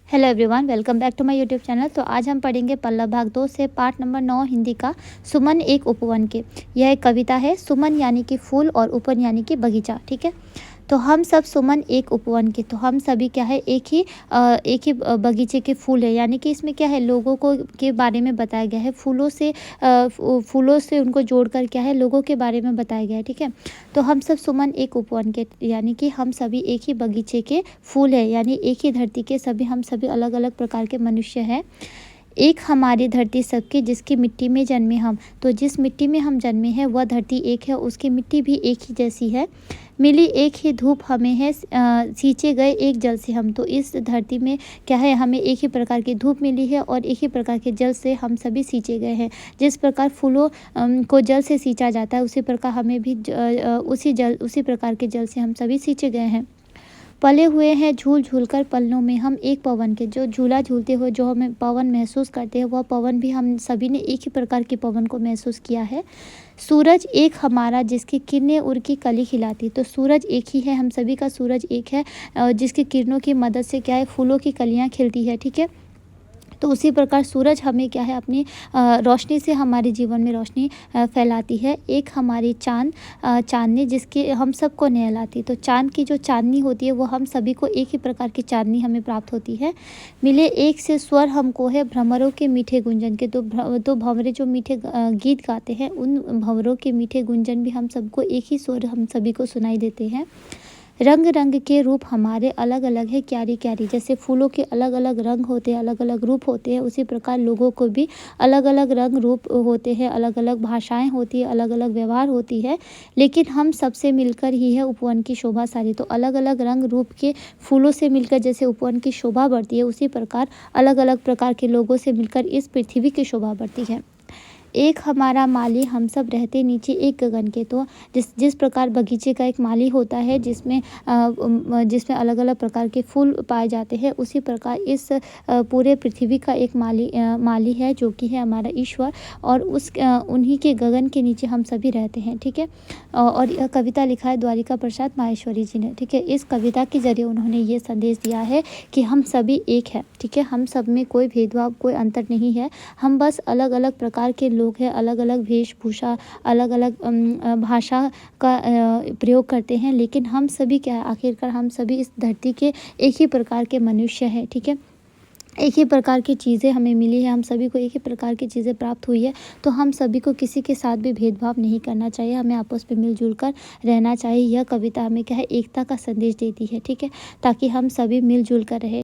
Hello everyone, welcome back to my YouTube channel. तो आज हम पढ़ेंगे पल्लव भाग 2 से पाठ नंबर 9 हिंदी का सुमन एक उपवन के। यह एक कविता है। सुमन यानी कि फूल और उपवन यानी कि बगीचा। ठीक है, तो हम सब सुमन एक उपवन के, तो हम सभी क्या है, बगीचे के फूल है। यानी कि इसमें क्या है, लोगों को के बारे में बताया गया है। फूलों से उनको जोड़कर क्या है, लोगों के बारे में बताया गया है। ठीक है, तो हम सब सुमन एक उपवन के, यानी कि हम सभी एक ही बगीचे के फूल है, यानी एक ही धरती के सभी, हम सभी अलग अलग प्रकार के मनुष्य हैं। एक हमारी धरती सबकी, जिसकी मिट्टी में जन्मे हम। तो जिस मिट्टी में हम जन्मे हैं वह धरती एक है, उसकी मिट्टी भी एक ही जैसी है। मिली एक ही धूप हमें है, सींचे गए एक जल से हम। तो इस धरती में क्या है, हमें एक ही प्रकार की धूप मिली है और एक ही प्रकार के जल से हम सभी सींचे गए हैं। जिस प्रकार फूलों को जल से सींचा जाता है, उसी प्रकार हमें भी उसी प्रकार के जल से हम सभी सींचे गए हैं। पले हुए हैं झूल झूल कर पलनों में हम एक पवन के। जो झूला झूलते हुए जो हमें पवन महसूस करते हैं, वह पवन भी हम सभी ने एक ही प्रकार के पवन को महसूस किया है। सूरज एक हमारा, जिसकी किरणें उड़ की कली खिलाती। तो सूरज एक ही है, हम सभी का सूरज एक है, जिसकी किरणों की मदद से क्या है, फूलों की कलियां खिलती है। ठीक है, तो उसी प्रकार सूरज हमें क्या है, अपनी रोशनी से हमारे जीवन में रोशनी फैलाती है। एक हमारी चांदनी, जिसके हम सबको नहलाती। तो चांद की जो चांदनी होती है, वो हम सभी को एक ही प्रकार की चांदनी हमें प्राप्त होती है। मिले एक से स्वर हमको है, भ्रमरों के मीठे गुंजन के। तो भंवरे जो मीठे गीत गाते हैं, उन भंवरों के मीठे गुंजन भी हम सबको एक ही स्वर हम सभी को सुनाई देते हैं। रंग रंग के रूप हमारे अलग अलग है, क्यारी क्यारी। जैसे फूलों के अलग अलग रंग होते हैं, अलग अलग रूप होते हैं, उसी प्रकार लोगों को भी अलग अलग रंग रूप होते हैं, अलग अलग भाषाएं होती है, अलग अलग व्यवहार होती है, लेकिन हम सबसे मिलकर ही है उपवन की शोभा सारी। तो अलग अलग रंग रूप के फूलों से मिलकर जैसे उपवन की शोभा बढ़ती है, उसी प्रकार अलग अलग प्रकार के लोगों से मिलकर इस पृथ्वी की शोभा बढ़ती है। एक हमारा माली, हम सब रहते नीचे एक गगन के। तो जिस प्रकार बगीचे का एक माली होता है, जिसमें अलग अलग प्रकार के फूल पाए जाते हैं, उसी प्रकार इस पूरे पृथ्वी का एक माली है, जो कि है हमारा ईश्वर, और उन्हीं के गगन के नीचे हम सभी रहते हैं। ठीक है, और यह कविता लिखा है द्वारिका प्रसाद माहेश्वरी जी ने। ठीक है, इस कविता के जरिए उन्होंने ये संदेश दिया है कि हम सभी एक है। ठीक है, हम सब में कोई भेदभाव, कोई अंतर नहीं है। हम बस अलग अलग प्रकार के लोग हैं, अलग अलग वेशभूषा, अलग अलग भाषा का प्रयोग करते हैं, लेकिन हम सभी क्या है, आखिरकार हम सभी इस धरती के एक ही प्रकार के मनुष्य हैं। ठीक है, एक ही प्रकार की चीज़ें हमें मिली है, हम सभी को एक ही प्रकार की चीज़ें प्राप्त हुई है। तो हम सभी को किसी के साथ भी भेदभाव नहीं करना चाहिए, हमें आपस में मिलजुल कर रहना चाहिए। यह कविता हमें क्या है, एकता का संदेश देती है। ठीक है, ताकि हम सभी मिलजुल कर रहे।